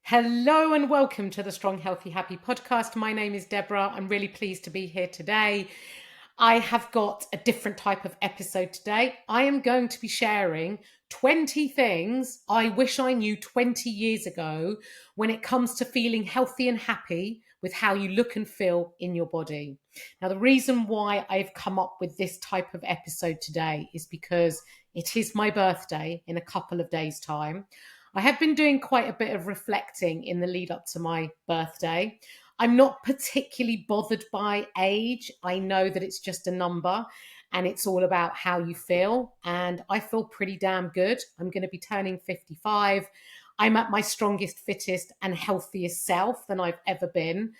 Hello and welcome to the Strong, Healthy, Happy podcast. My name is Debra. I'm really pleased to be here today. I have got a different type of episode today. I am going to be sharing 20 things I wish I knew 20 years ago when it comes to feeling healthy and happy with how you look and feel in your body. Now, the reason why I've come up with this type of episode today is because it is my birthday in a couple of days' time. I have been doing quite a bit of reflecting in the lead up to my birthday. I'm not particularly bothered by age. I know that it's just a number and it's all about how you feel. And I feel pretty damn good. I'm going to be turning 55. I'm at my strongest, fittest, and healthiest self than I've ever been.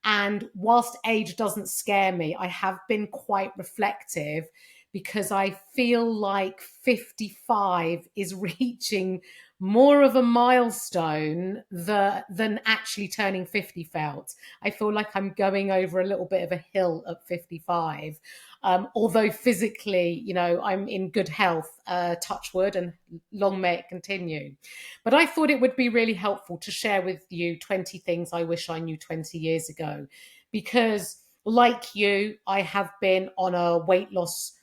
And whilst age doesn't scare me, I have been quite reflective because I feel like 55 is reaching more of a milestone than actually turning 50 felt. I feel like I'm going over a little bit of a hill at 55. Although physically, I'm in good health, touch wood, and long may it continue. But I thought it would be really helpful to share with you 20 things I wish I knew 20 years ago. Because, like you, I have been on a weight loss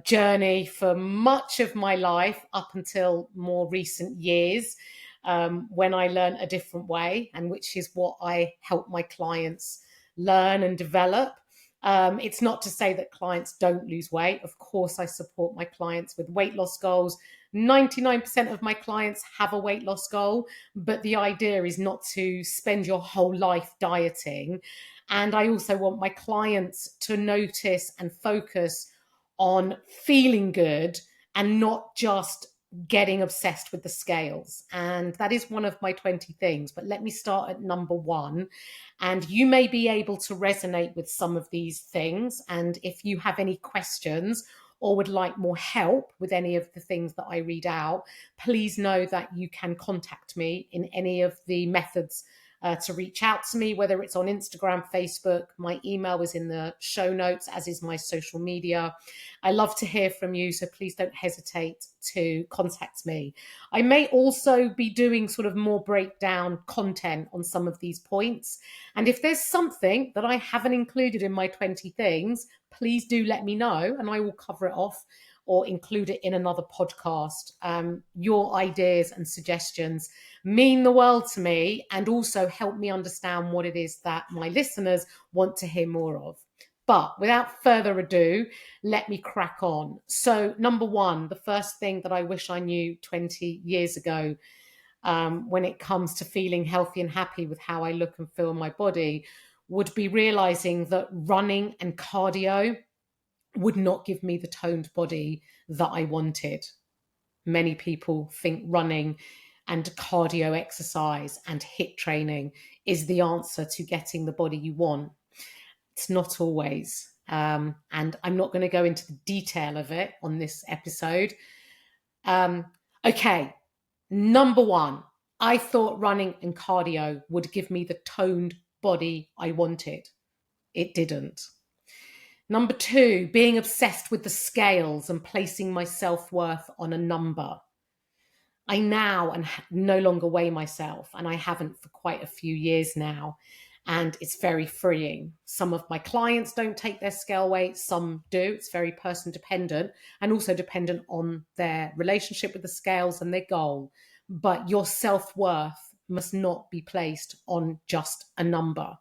journey for much of my life up until more recent years, when I learned a different way, and which is what I help my clients learn and develop. It's not to say that clients don't lose weight. Of course, I support my clients with weight loss goals. 99% of my clients have a weight loss goal, but the idea is not to spend your whole life dieting. And I also want my clients to notice and focus on feeling good and not just getting obsessed with the scales. And that is one of my 20 things. But let me start at number one. And you may be able to resonate with some of these things. And if you have any questions or would like more help with any of the things that I read out, please know that you can contact me in any of the methods to reach out to me, whether it's on Instagram, Facebook. My email is in the show notes, as is my social media. I love to hear from you, so please don't hesitate to contact me. I may also be doing sort of more breakdown content on some of these points. And if there's something that I haven't included in my 20 things, please do let me know and I will cover it off or include it in another podcast. Your ideas and suggestions mean the world to me and also help me understand what it is that my listeners want to hear more of. But without further ado, let me crack on. So, number one, the first thing that I wish I knew 20 years ago, when it comes to feeling healthy and happy with how I look and feel in my body, would be realizing that running and cardio would not give me the toned body that I wanted. Many people think running and cardio exercise and HIIT training is the answer to getting the body you want. It's not always. And I'm not going to go into the detail of it on this episode. Okay, number one, I thought running and cardio would give me the toned body I wanted. It didn't. Number two, being obsessed with the scales and placing my self-worth on a number. I now and no longer weigh myself, and I haven't for quite a few years now. And it's very freeing. Some of my clients don't take their scale weight, some do. It's very person dependent and also dependent on their relationship with the scales and their goal. But your self-worth must not be placed on just a number.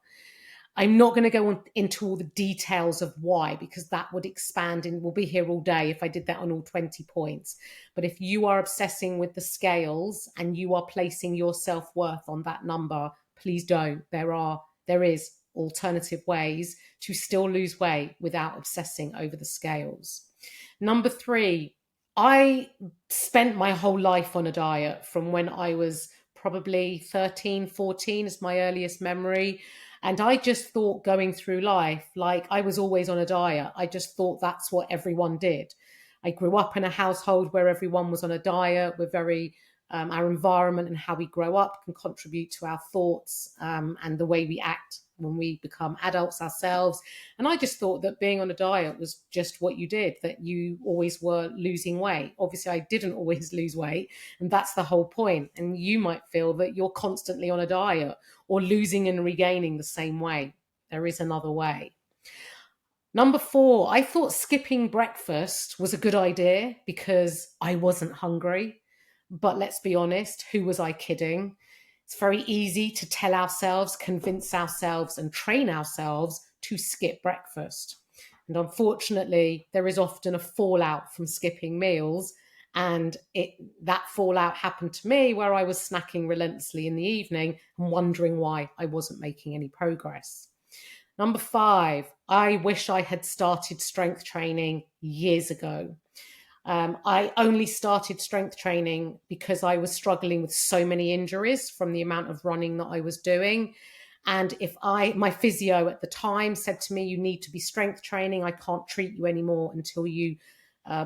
I'm not going to go into all the details of why, because that would expand and we'll be here all day if I did that on all 20 points. But if you are obsessing with the scales and you are placing your self-worth on that number, please don't. There is alternative ways to still lose weight without obsessing over the scales. Number three, I spent my whole life on a diet from when I was probably 13, 14 is my earliest memory. And I just thought going through life, like I was always on a diet. I just thought that's what everyone did. I grew up in a household where everyone was on a diet. Our environment and how we grow up can contribute to our thoughts and the way we act when we become adults ourselves. And I just thought that being on a diet was just what you did, that you always were losing weight. Obviously, I didn't always lose weight, and that's the whole point. And you might feel that you're constantly on a diet or losing and regaining the same weight. There is another way. Number 4, I thought skipping breakfast was a good idea because I wasn't hungry. But let's be honest, who was I kidding? It's very easy to tell ourselves, convince ourselves, and train ourselves to skip breakfast. And unfortunately, there is often a fallout from skipping meals. And that fallout happened to me where I was snacking relentlessly in the evening and wondering why I wasn't making any progress. Number 5, I wish I had started strength training years ago. I only started strength training because I was struggling with so many injuries from the amount of running that I was doing. And my physio at the time said to me, you need to be strength training. I can't treat you anymore until you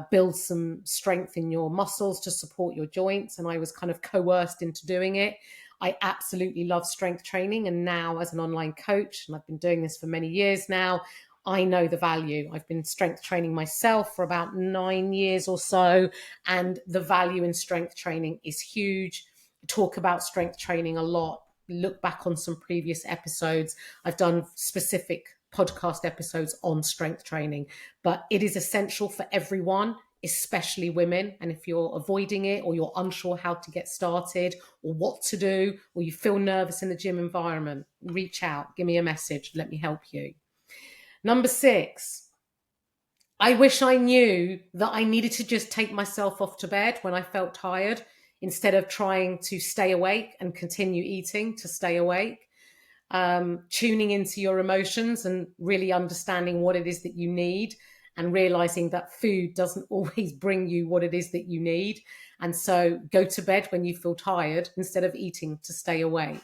build some strength in your muscles to support your joints. And I was kind of coerced into doing it. I absolutely love strength training. And now as an online coach, and I've been doing this for many years now, I know the value. I've been strength training myself for about 9 years or so, and the value in strength training is huge. I talk about strength training a lot. Look back on some previous episodes. I've done specific podcast episodes on strength training, but it is essential for everyone, especially women. And if you're avoiding it, or you're unsure how to get started or what to do, or you feel nervous in the gym environment, reach out, give me a message, let me help you. Number 6, I wish I knew that I needed to just take myself off to bed when I felt tired instead of trying to stay awake and continue eating to stay awake. Tuning into your emotions and really understanding what it is that you need, and realizing that food doesn't always bring you what it is that you need. And so go to bed when you feel tired instead of eating to stay awake.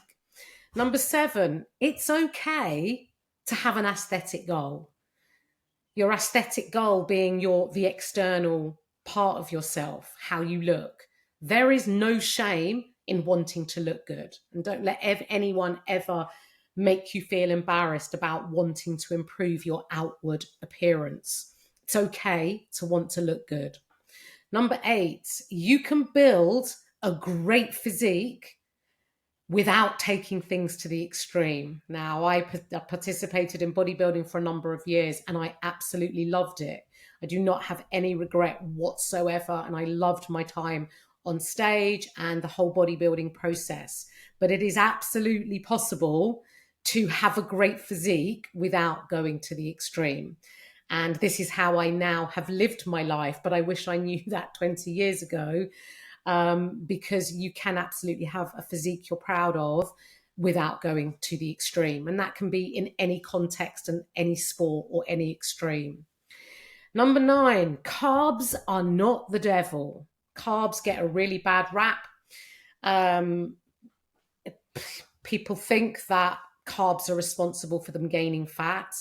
Number 7, it's okay to have an aesthetic goal. Your aesthetic goal being the external part of yourself, how you look. There is no shame in wanting to look good. And don't let anyone ever make you feel embarrassed about wanting to improve your outward appearance. It's okay to want to look good. Number 8, you can build a great physique without taking things to the extreme. Now, I participated in bodybuilding for a number of years and I absolutely loved it. I do not have any regret whatsoever, and I loved my time on stage and the whole bodybuilding process. But it is absolutely possible to have a great physique without going to the extreme. And this is how I now have lived my life. But I wish I knew that 20 years ago, because you can absolutely have a physique you're proud of without going to the extreme. And that can be in any context and any sport or any extreme. Number 9, carbs are not the devil. Carbs get a really bad rap. People think that carbs are responsible for them gaining fat,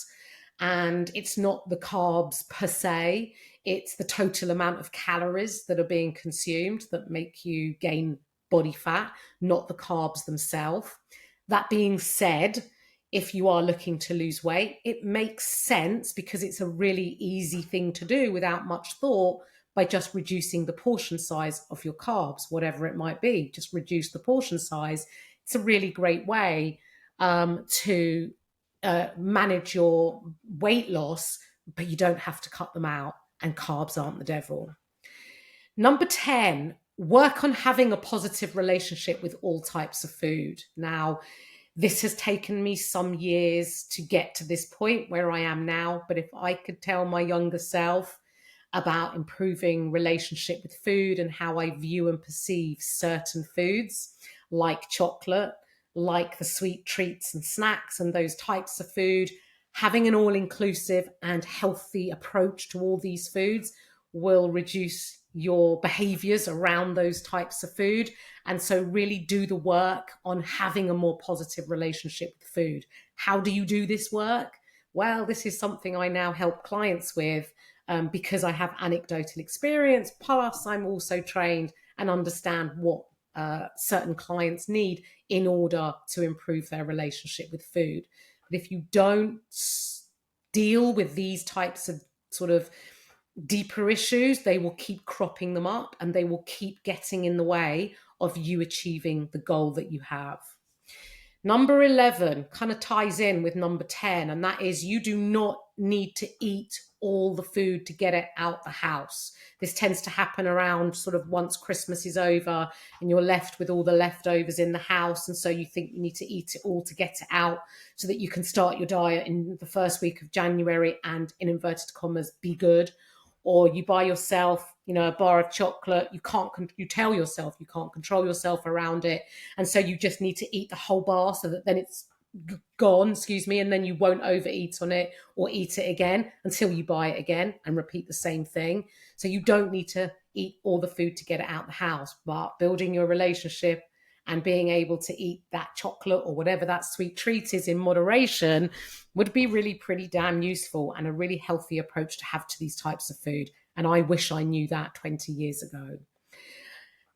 and it's not the carbs per se. It's the total amount of calories that are being consumed that make you gain body fat, not the carbs themselves. That being said, if you are looking to lose weight, it makes sense because it's a really easy thing to do without much thought, by just reducing the portion size of your carbs, whatever it might be. Just reduce the portion size. It's a really great way to manage your weight loss, but you don't have to cut them out, and carbs aren't the devil. Number 10, work on having a positive relationship with all types of food. Now, this has taken me some years to get to this point where I am now, but if I could tell my younger self about improving relationship with food and how I view and perceive certain foods, like chocolate, like the sweet treats and snacks and those types of food, having an all-inclusive and healthy approach to all these foods will reduce your behaviors around those types of food. And so really do the work on having a more positive relationship with food. How do you do this work? Well, this is something I now help clients with, because I have anecdotal experience. Plus, I'm also trained and understand what certain clients need in order to improve their relationship with food. But if you don't deal with these types of sort of deeper issues, they will keep cropping them up and they will keep getting in the way of you achieving the goal that you have. Number 11 kind of ties in with number 10, and that is you do not need to eat all the food to get it out the house. This tends to happen around sort of once Christmas is over and you're left with all the leftovers in the house. And so you think you need to eat it all to get it out so that you can start your diet in the first week of January and, in inverted commas, be good. Or you buy yourself, a bar of chocolate. You tell yourself you can't control yourself around it. And so you just need to eat the whole bar so that then it's gone, and then you won't overeat on it or eat it again until you buy it again and repeat the same thing. So you don't need to eat all the food to get it out the house, but building your relationship and being able to eat that chocolate or whatever that sweet treat is in moderation would be really pretty damn useful and a really healthy approach to have to these types of food. And I wish I knew that 20 years ago.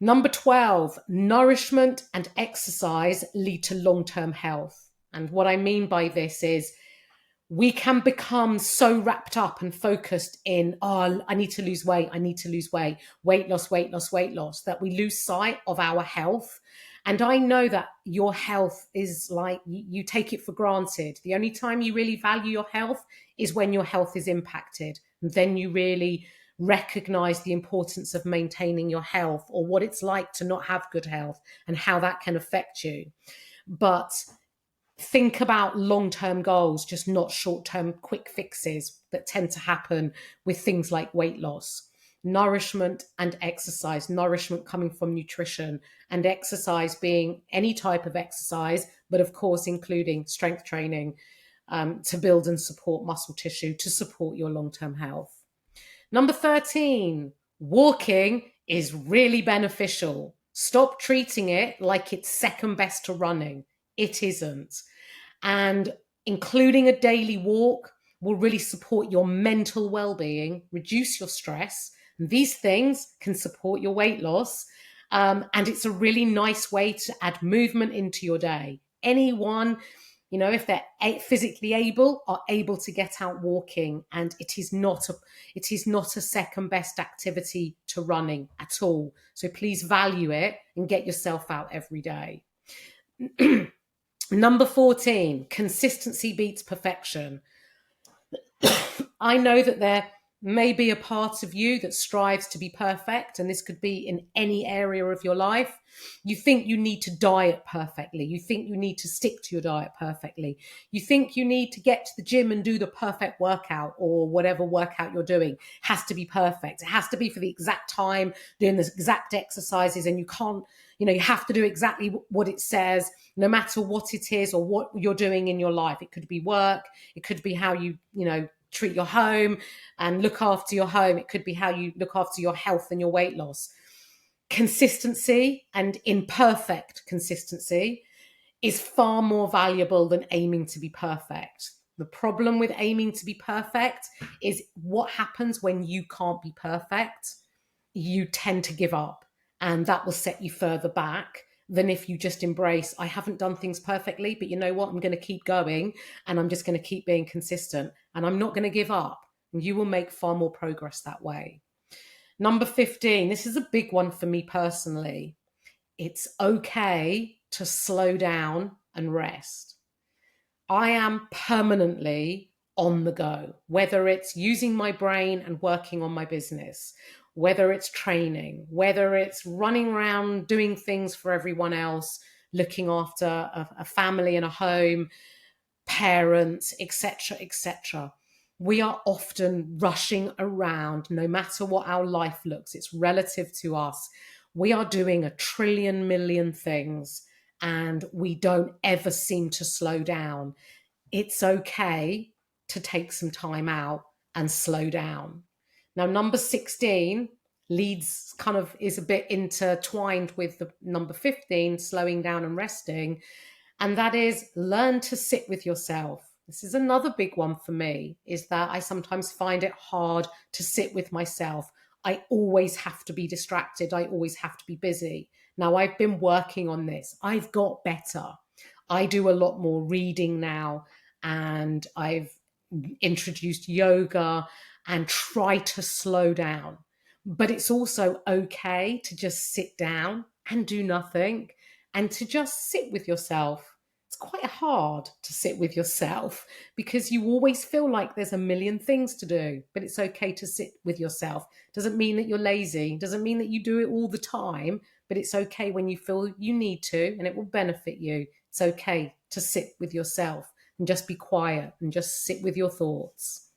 Number 12, nourishment and exercise lead to long-term health. And what I mean by this is we can become so wrapped up and focused in, I need to lose weight, weight loss, that we lose sight of our health. And I know that your health is like, you take it for granted. The only time you really value your health is when your health is impacted. And then you really recognize the importance of maintaining your health, or what it's like to not have good health and how that can affect you. But think about long-term goals, just not short-term quick fixes that tend to happen with things like weight loss. Nourishment and exercise, nourishment coming from nutrition, and exercise being any type of exercise, but of course including strength training to build and support muscle tissue to support your long-term health. Number 13, walking is really beneficial. Stop treating it like it's second best to running. It isn't. And including a daily walk will really support your mental well-being, reduce your stress. And these things can support your weight loss. And it's a really nice way to add movement into your day. Anyone, if they're physically able, are able to get out walking. And it is not a second best activity to running at all. So please value it and get yourself out every day. Number 14, consistency beats perfection. I know that there may be a part of you that strives to be perfect, and this could be in any area of your life. You think you need to diet perfectly. You think you need to stick to your diet perfectly. You think you need to get to the gym and do the perfect workout, or whatever workout you're doing has to be perfect. It has to be for the exact time, doing the exact exercises, and you can't, you have to do exactly what it says, no matter what it is or what you're doing in your life. It could be work. It could be how you treat your home and look after your home. It could be how you look after your health and your weight loss. Consistency, and imperfect consistency, is far more valuable than aiming to be perfect. The problem with aiming to be perfect is what happens when you can't be perfect. You tend to give up, and that will set you further back than if you just embrace, I haven't done things perfectly, but you know what? I'm going to keep going, and I'm just going to keep being consistent, and I'm not going to give up. And you will make far more progress that way. Number 15, this is a big one for me personally. It's okay to slow down and rest. I am permanently on the go, whether it's using my brain and working on my business, whether it's training, whether it's running around doing things for everyone else, looking after a family and a home, parents, etc., etc. We are often rushing around, no matter what our life looks, it's relative to us. We are doing a trillion million things, and we don't ever seem to slow down. It's okay to take some time out and slow down. Now, number 16 is a bit intertwined with the number 15, slowing down and resting. And that is, learn to sit with yourself. This is another big one for me, is that I sometimes find it hard to sit with myself. I always have to be distracted. I always have to be busy. Now, I've been working on this. I've got better. I do a lot more reading now. and I've introduced yoga and try to slow down. But it's also okay to just sit down and do nothing and to just sit with yourself. It's quite hard to sit with yourself because you always feel like there's a million things to do, but it's okay to sit with yourself. Doesn't mean that you're lazy, doesn't mean that you do it all the time, but it's okay when you feel you need to and it will benefit you. It's okay to sit with yourself and just be quiet and just sit with your thoughts.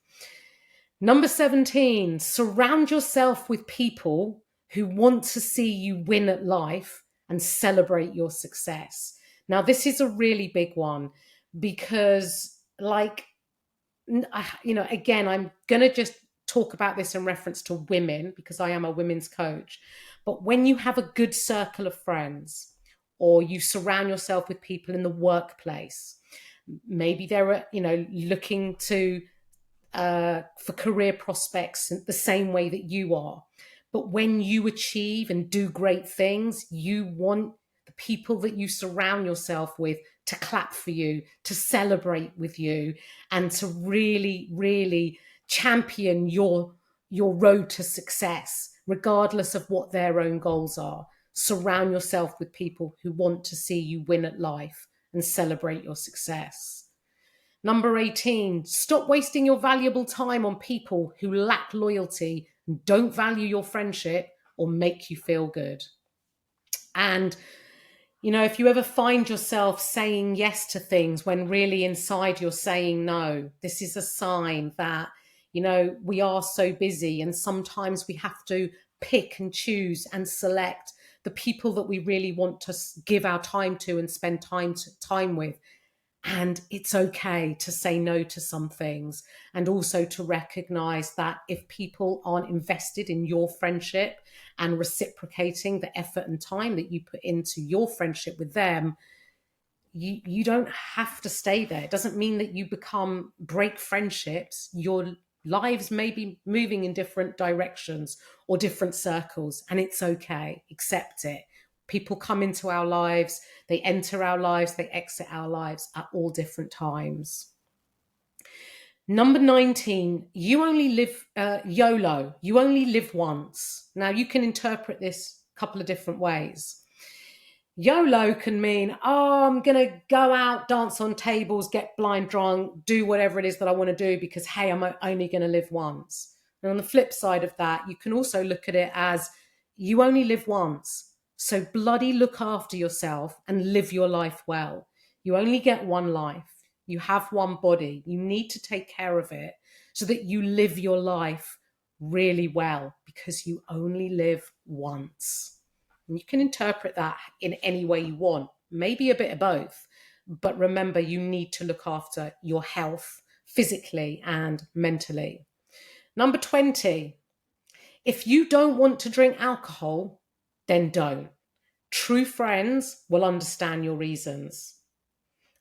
Number 17, surround yourself with people who want to see you win at life and celebrate your success. Now, this is a really big one because, again, I'm going to just talk about this in reference to women because I am a women's coach. But when you have a good circle of friends or you surround yourself with people in the workplace, maybe they're, looking to for career prospects in the same way that you are. But when you achieve and do great things, you want the people that you surround yourself with to clap for you, to celebrate with you, and to really, really champion your road to success, regardless of what their own goals are. Surround yourself with people who want to see you win at life and celebrate your success. Number 18, stop wasting your valuable time on people who lack loyalty and don't value your friendship or make you feel good. And, if you ever find yourself saying yes to things when really inside you're saying no, this is a sign that, we are so busy and sometimes we have to pick and choose and select the people that we really want to give our time to and spend time with. And it's okay to say no to some things and also to recognize that if people aren't invested in your friendship and reciprocating the effort and time that you put into your friendship with them, you don't have to stay there. It doesn't mean that you break friendships. Your lives may be moving in different directions or different circles, and it's okay. Accept it. People come into our lives, they enter our lives, they exit our lives at all different times. Number 19, you only live, YOLO, you only live once. Now, you can interpret this a couple of different ways. YOLO can mean, I'm going to go out, dance on tables, get blind drunk, do whatever it is that I want to do because, hey, I'm only going to live once. And on the flip side of that, you can also look at it as you only live once. So bloody look after yourself and live your life well. You only get one life. You have one body. You need to take care of it so that you live your life really well because you only live once. And you can interpret that in any way you want, maybe a bit of both. But remember, you need to look after your health physically and mentally. Number 20, if you don't want to drink alcohol, then don't. True friends will understand your reasons.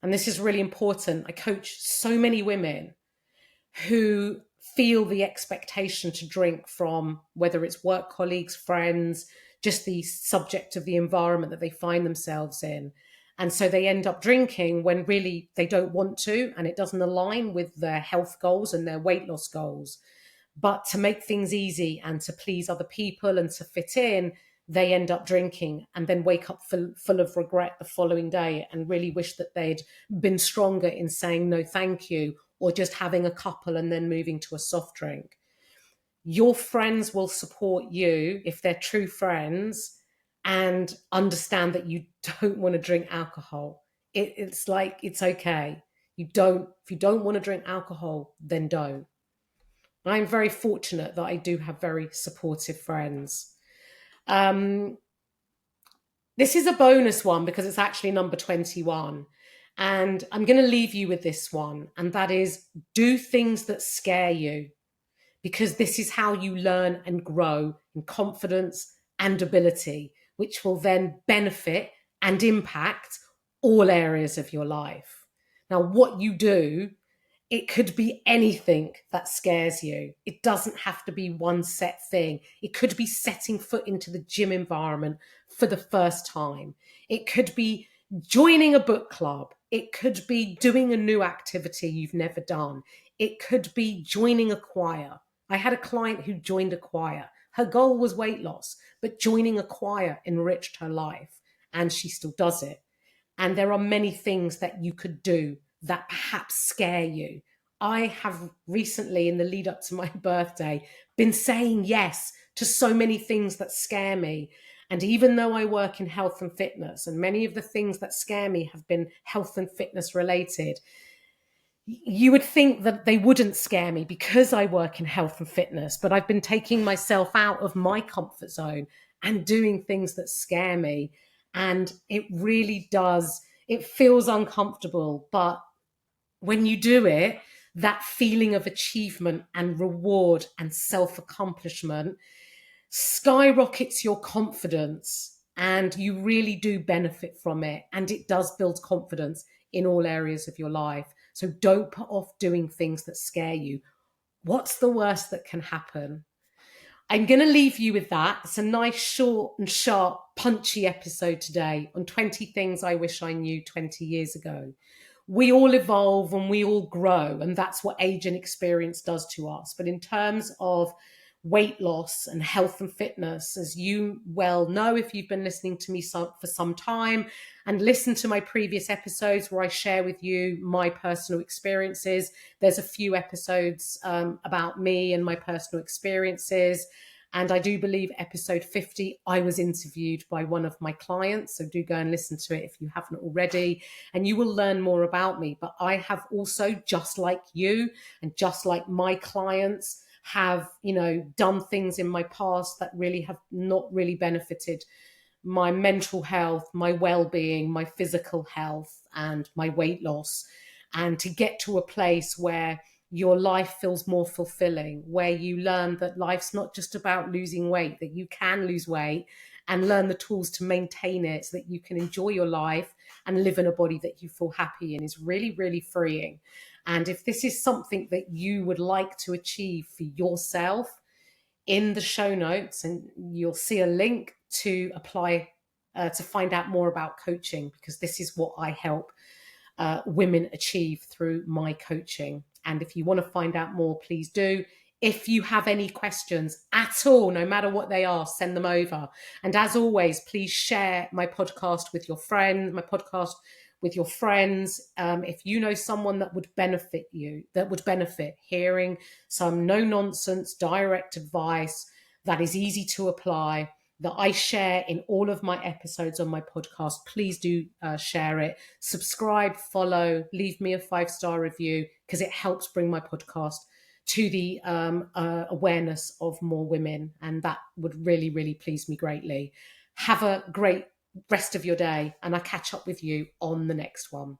And this is really important. I coach so many women who feel the expectation to drink from whether it's work colleagues, friends, just the subject of the environment that they find themselves in. And so they end up drinking when really they don't want to, and it doesn't align with their health goals and their weight loss goals. But to make things easy and to please other people and to fit in, they end up drinking and then wake up full of regret the following day and really wish that they'd been stronger in saying no thank you or just having a couple and then moving to a soft drink. Your friends will support you if they're true friends and understand that you don't want to drink alcohol. It's like, it's okay. If you don't want to drink alcohol, then don't. I'm very fortunate that I do have very supportive friends. This is a bonus one because it's actually number 21. And I'm going to leave you with this one. And that is, do things that scare you, because this is how you learn and grow in confidence and ability, which will then benefit and impact all areas of your life. Now, what you do, it could be anything that scares you. It doesn't have to be one set thing. It could be setting foot into the gym environment for the first time. It could be joining a book club. It could be doing a new activity you've never done. It could be joining a choir. I had a client who joined a choir. Her goal was weight loss, but joining a choir enriched her life, and she still does it. And there are many things that you could do that perhaps scare you. I have recently, in the lead up to my birthday, been saying yes to so many things that scare me. And even though I work in health and fitness, and many of the things that scare me have been health and fitness related, you would think that they wouldn't scare me because I work in health and fitness, but I've been taking myself out of my comfort zone and doing things that scare me. And it really does, it feels uncomfortable. But when you do it, that feeling of achievement and reward and self accomplishment skyrockets your confidence, and you really do benefit from it, and it does build confidence in all areas of your life. So don't put off doing things that scare you. What's the worst that can happen? I'm going to leave you with that. It's a nice, short and sharp, punchy episode today on 20 things I wish I knew 20 years ago. We all evolve and we all grow, and that's what age and experience does to us. But in terms of weight loss and health and fitness, as you well know if you've been listening to me for some time and listen to my previous episodes where I share with you my personal experiences. There's a few episodes about me and my personal experiences. And I do believe episode 50, I was interviewed by one of my clients. So do go and listen to it if you haven't already, and you will learn more about me. But I have also, just like you and just like my clients, have, done things in my past that really have not really benefited my mental health, my well-being, my physical health, and my weight loss. And to get to a place where your life feels more fulfilling, where you learn that life's not just about losing weight, that you can lose weight and learn the tools to maintain it so that you can enjoy your life and live in a body that you feel happy in, is really, really freeing. And if this is something that you would like to achieve for yourself, in the show notes, and you'll see a link to apply to find out more about coaching, because this is what I help women achieve through my coaching. And if you want to find out more, please do. If you have any questions at all, no matter what they are, send them over. And as always, please share my podcast with your friends, if you know someone that would benefit hearing some no nonsense, direct advice that is easy to apply, that I share in all of my episodes on my podcast, please do share it. Subscribe, follow, leave me a 5-star review, because it helps bring my podcast to the awareness of more women. And that would really, really please me greatly. Have a great rest of your day, and I'll catch up with you on the next one.